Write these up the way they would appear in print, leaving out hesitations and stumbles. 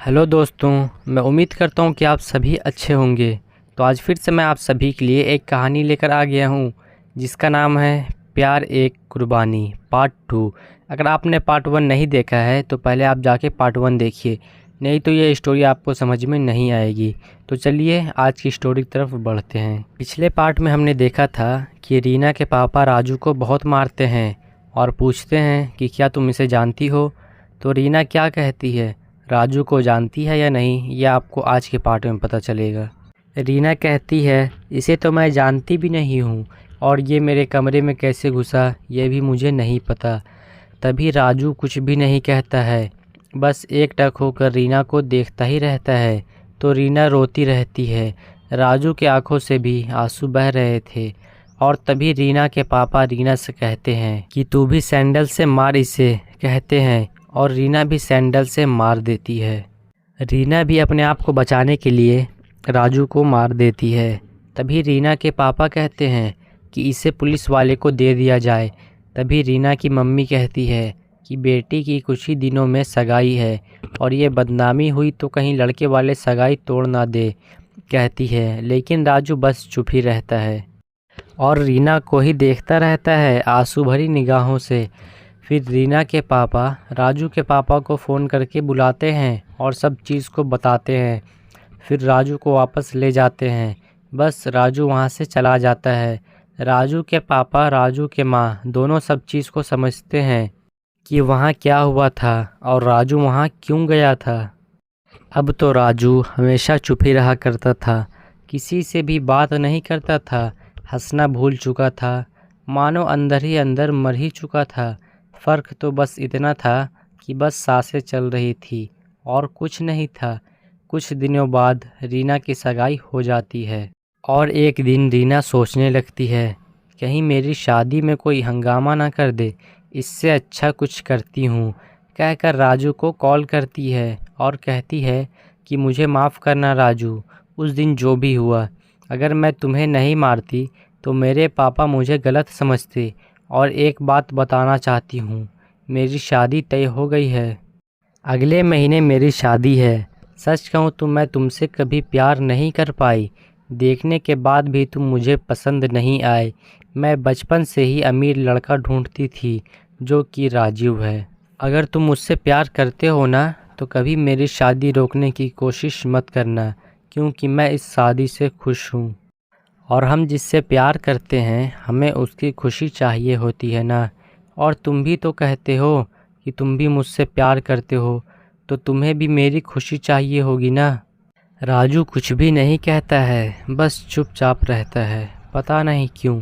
Hello दोस्तों, मैं उम्मीद करता हूँ कि आप सभी अच्छे होंगे। तो आज फिर से मैं आप सभी के लिए एक कहानी लेकर आ गया हूँ जिसका नाम है प्यार एक कुर्बानी पार्ट 2। अगर आपने पार्ट 1 नहीं देखा है तो पहले आप जाके पार्ट 1 देखिए, नहीं तो ये स्टोरी आपको समझ में नहीं आएगी। तो चलिए आज की स्टोरी की तरफ बढ़ते हैं। पिछले पार्ट में हमने देखा था कि रीना के पापा राजू को बहुत मारते हैं और पूछते हैं कि क्या तुम इसे जानती हो। तो रीना क्या कहती है, राजू को जानती है या नहीं, यह आपको आज के पार्ट में पता चलेगा। रीना कहती है इसे तो मैं जानती भी नहीं हूँ और ये मेरे कमरे में कैसे घुसा ये भी मुझे नहीं पता। तभी राजू कुछ भी नहीं कहता है, बस एकटक होकर रीना को देखता ही रहता है। तो रीना रोती रहती है। राजू की आंखों से भी आंसू बह रहे थे और तभी रीना के पापा रीना से कहते हैं कि तू भी सैंडल से मार इसे, कहते हैं और रीना भी सैंडल से मार देती है। रीना भी अपने आप को बचाने के लिए राजू को मार देती है। तभी रीना के पापा कहते हैं कि इसे पुलिस वाले को दे दिया जाए। तभी रीना की मम्मी कहती है कि बेटी की कुछ ही दिनों में सगाई है और ये बदनामी हुई तो कहीं लड़के वाले सगाई तोड़ ना दे, कहती है। लेकिन राजू बस चुप ही रहता है और रीना को ही देखता रहता है आंसू भरी निगाहों से। फिर रीना के पापा राजू के पापा को फ़ोन करके बुलाते हैं और सब चीज़ को बताते हैं। फिर राजू को वापस ले जाते हैं। बस राजू वहाँ से चला जाता है। राजू के पापा राजू के माँ दोनों सब चीज़ को समझते हैं कि वहाँ क्या हुआ था और राजू वहाँ क्यों गया था। अब तो राजू हमेशा चुप ही रहा करता था, किसी से भी बात नहीं करता था, हंसना भूल चुका था, मानो अंदर ही अंदर मर ही चुका था। फ़र्क तो बस इतना था कि बस सांसें चल रही थी और कुछ नहीं था। कुछ दिनों बाद रीना की सगाई हो जाती है और एक दिन रीना सोचने लगती है कहीं मेरी शादी में कोई हंगामा ना कर दे, इससे अच्छा कुछ करती हूँ, कहकर राजू को कॉल करती है और कहती है कि मुझे माफ़ करना राजू, उस दिन जो भी हुआ। अगर मैं तुम्हें नहीं मारती तो मेरे पापा मुझे गलत समझते। और एक बात बताना चाहती हूँ, मेरी शादी तय हो गई है। अगले महीने मेरी शादी है। सच कहूँ तो मैं तुमसे कभी प्यार नहीं कर पाई। देखने के बाद भी तुम मुझे पसंद नहीं आए। मैं बचपन से ही अमीर लड़का ढूंढती थी जो कि राजीव है। अगर तुम मुझसे प्यार करते हो ना तो कभी मेरी शादी रोकने की कोशिश मत करना, क्योंकि मैं इस शादी से खुश हूँ और हम जिससे प्यार करते हैं हमें उसकी खुशी चाहिए होती है ना। और तुम भी तो कहते हो कि तुम भी मुझसे प्यार करते हो, तो तुम्हें भी मेरी खुशी चाहिए होगी ना। राजू कुछ भी नहीं कहता है, बस चुपचाप रहता है। पता नहीं क्यों,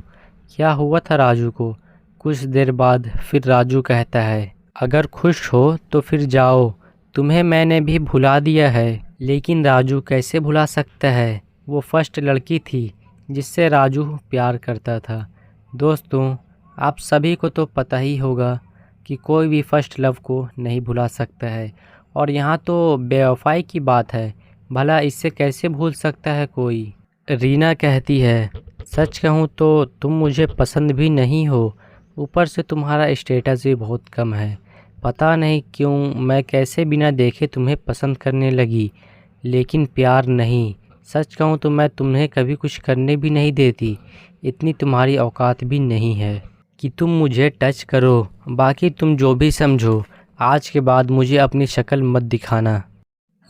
क्या हुआ था राजू को। कुछ देर बाद फिर राजू कहता है अगर खुश हो तो फिर जाओ, तुम्हें मैंने भी भुला दिया है। लेकिन राजू कैसे भुला सकता है, वो फर्स्ट लड़की थी जिससे राजू प्यार करता था। दोस्तों, आप सभी को तो पता ही होगा कि कोई भी फर्स्ट लव को नहीं भुला सकता है और यहाँ तो बेवफाई की बात है, भला इससे कैसे भूल सकता है कोई। रीना कहती है सच कहूँ तो तुम मुझे पसंद भी नहीं हो, ऊपर से तुम्हारा स्टेटस भी बहुत कम है। पता नहीं क्यों मैं कैसे बिना देखे तुम्हें पसंद करने लगी, लेकिन प्यार नहीं। सच कहूँ तो मैं तुम्हें कभी कुछ करने भी नहीं देती, इतनी तुम्हारी औकात भी नहीं है कि तुम मुझे टच करो। बाकी तुम जो भी समझो, आज के बाद मुझे अपनी शक्ल मत दिखाना।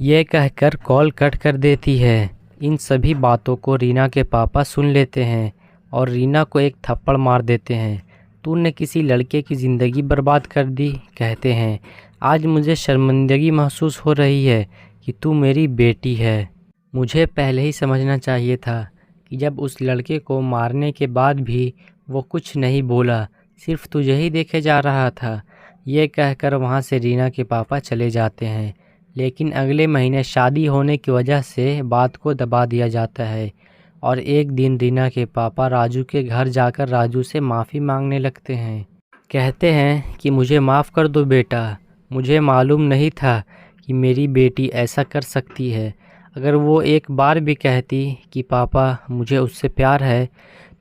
ये कहकर कॉल कट कर देती है। इन सभी बातों को रीना के पापा सुन लेते हैं और रीना को एक थप्पड़ मार देते हैं। तूने किसी लड़के की ज़िंदगी बर्बाद कर दी, कहते हैं। आज मुझे शर्मिंदगी महसूस हो रही है कि तू मेरी बेटी है। मुझे पहले ही समझना चाहिए था कि जब उस लड़के को मारने के बाद भी वो कुछ नहीं बोला, सिर्फ तुझे ही देखे जा रहा था। ये कहकर वहाँ से रीना के पापा चले जाते हैं। लेकिन अगले महीने शादी होने की वजह से बात को दबा दिया जाता है और एक दिन रीना के पापा राजू के घर जाकर राजू से माफ़ी मांगने लगते हैं। कहते हैं कि मुझे माफ़ कर दो बेटा, मुझे मालूम नहीं था कि मेरी बेटी ऐसा कर सकती है। अगर वो एक बार भी कहती कि पापा मुझे उससे प्यार है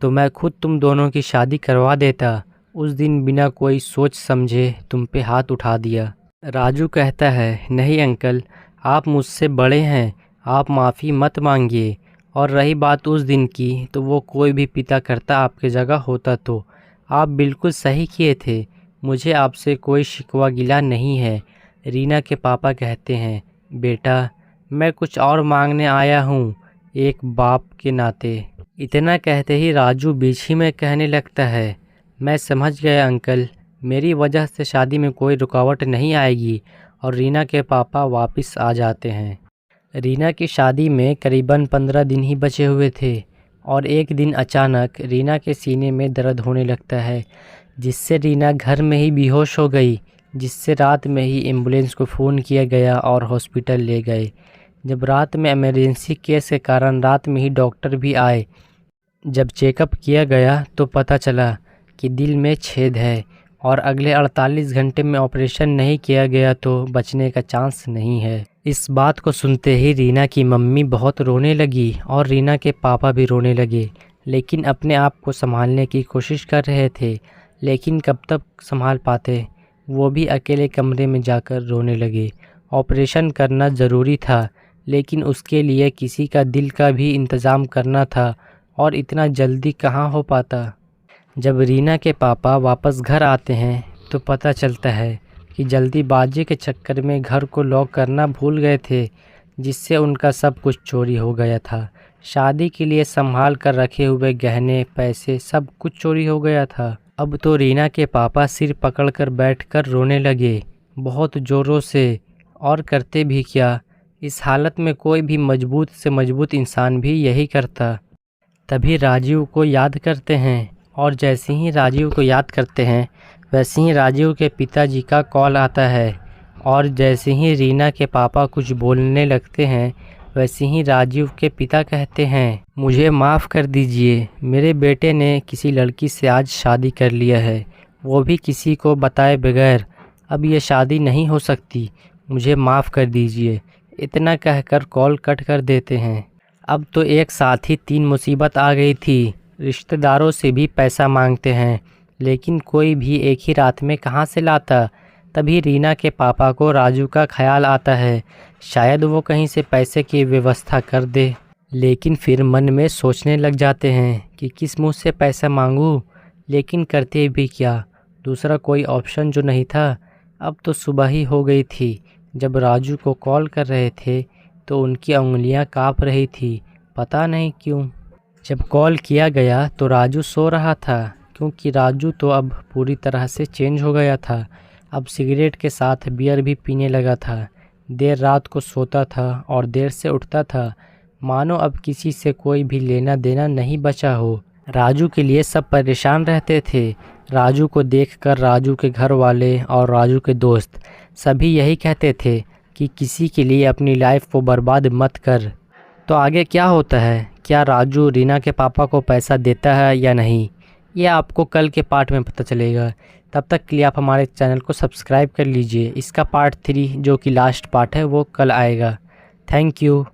तो मैं खुद तुम दोनों की शादी करवा देता। उस दिन बिना कोई सोच समझे तुम पे हाथ उठा दिया। राजू कहता है नहीं अंकल, आप मुझसे बड़े हैं, आप माफ़ी मत मांगिए। और रही बात उस दिन की, तो वो कोई भी पिता करता आपकी जगह होता तो। आप बिल्कुल सही किए थे, मुझे आपसे कोई शिकवा गिला नहीं है। रीना के पापा कहते हैं, बेटा मैं कुछ और मांगने आया हूँ, एक बाप के नाते। इतना कहते ही राजू बीच ही में कहने लगता है, मैं समझ गया अंकल, मेरी वजह से शादी में कोई रुकावट नहीं आएगी। और रीना के पापा वापस आ जाते हैं। रीना की शादी में करीबन 15 दिन ही बचे हुए थे और एक दिन अचानक रीना के सीने में दर्द होने लगता है, जिससे रीना घर में ही बेहोश हो गई, जिससे रात में ही एम्बुलेंस को फ़ोन किया गया और हॉस्पिटल ले गए। जब रात में इमरजेंसी केस के कारण रात में ही डॉक्टर भी आए, जब चेकअप किया गया तो पता चला कि दिल में छेद है और अगले 48 घंटे में ऑपरेशन नहीं किया गया तो बचने का चांस नहीं है। इस बात को सुनते ही रीना की मम्मी बहुत रोने लगी और रीना के पापा भी रोने लगे, लेकिन अपने आप को संभालने की कोशिश कर रहे थे। लेकिन कब तक संभाल पाते, वो भी अकेले कमरे में जाकर रोने लगे। ऑपरेशन करना ज़रूरी था, लेकिन उसके लिए किसी का दिल का भी इंतज़ाम करना था और इतना जल्दी कहाँ हो पाता। जब रीना के पापा वापस घर आते हैं तो पता चलता है कि जल्दीबाजी के चक्कर में घर को लॉक करना भूल गए थे, जिससे उनका सब कुछ चोरी हो गया था। शादी के लिए संभाल कर रखे हुए गहने, पैसे सब कुछ चोरी हो गया था। अब तो रीना के पापा सिर पकड़कर बैठकर रोने लगे, बहुत ज़ोरों से। और करते भी क्या, इस हालत में कोई भी मजबूत से मजबूत इंसान भी यही करता। तभी राजीव को याद करते हैं और जैसे ही राजीव को याद करते हैं वैसे ही राजीव के पिताजी का कॉल आता है। और जैसे ही रीना के पापा कुछ बोलने लगते हैं वैसे ही राजीव के पिता कहते हैं, मुझे माफ़ कर दीजिए, मेरे बेटे ने किसी लड़की से आज शादी कर लिया है, वो भी किसी को बताए बगैर। अब ये शादी नहीं हो सकती, मुझे माफ़ कर दीजिए। इतना कहकर कॉल कट कर देते हैं। अब तो एक साथ ही 3 मुसीबत आ गई थी। रिश्तेदारों से भी पैसा मांगते हैं, लेकिन कोई भी एक ही रात में कहाँ से लाता। तभी रीना के पापा को राजू का ख्याल आता है, शायद वो कहीं से पैसे की व्यवस्था कर दे। लेकिन फिर मन में सोचने लग जाते हैं कि किस मुँह से पैसा मांगूं, लेकिन करते भी क्या, दूसरा कोई ऑप्शन जो नहीं था। अब तो सुबह ही हो गई थी। जब राजू को कॉल कर रहे थे तो उनकी उंगलियां काँप रही थी, पता नहीं क्यों। जब कॉल किया गया तो राजू सो रहा था, क्योंकि राजू तो अब पूरी तरह से चेंज हो गया था। अब सिगरेट के साथ बियर भी पीने लगा था। देर रात को सोता था और देर से उठता था, मानो अब किसी से कोई भी लेना देना नहीं बचा हो। राजू के लिए सब परेशान रहते थे। राजू को देखकर राजू के घर वाले और राजू के दोस्त सभी यही कहते थे कि किसी के लिए अपनी लाइफ को बर्बाद मत कर। तो आगे क्या होता है, क्या राजू रीना के पापा को पैसा देता है या नहीं, ये आपको कल के पार्ट में पता चलेगा। तब तक के लिए आप हमारे चैनल को सब्सक्राइब कर लीजिए। इसका पार्ट 3 जो कि लास्ट पार्ट है वो कल आएगा। Thank you.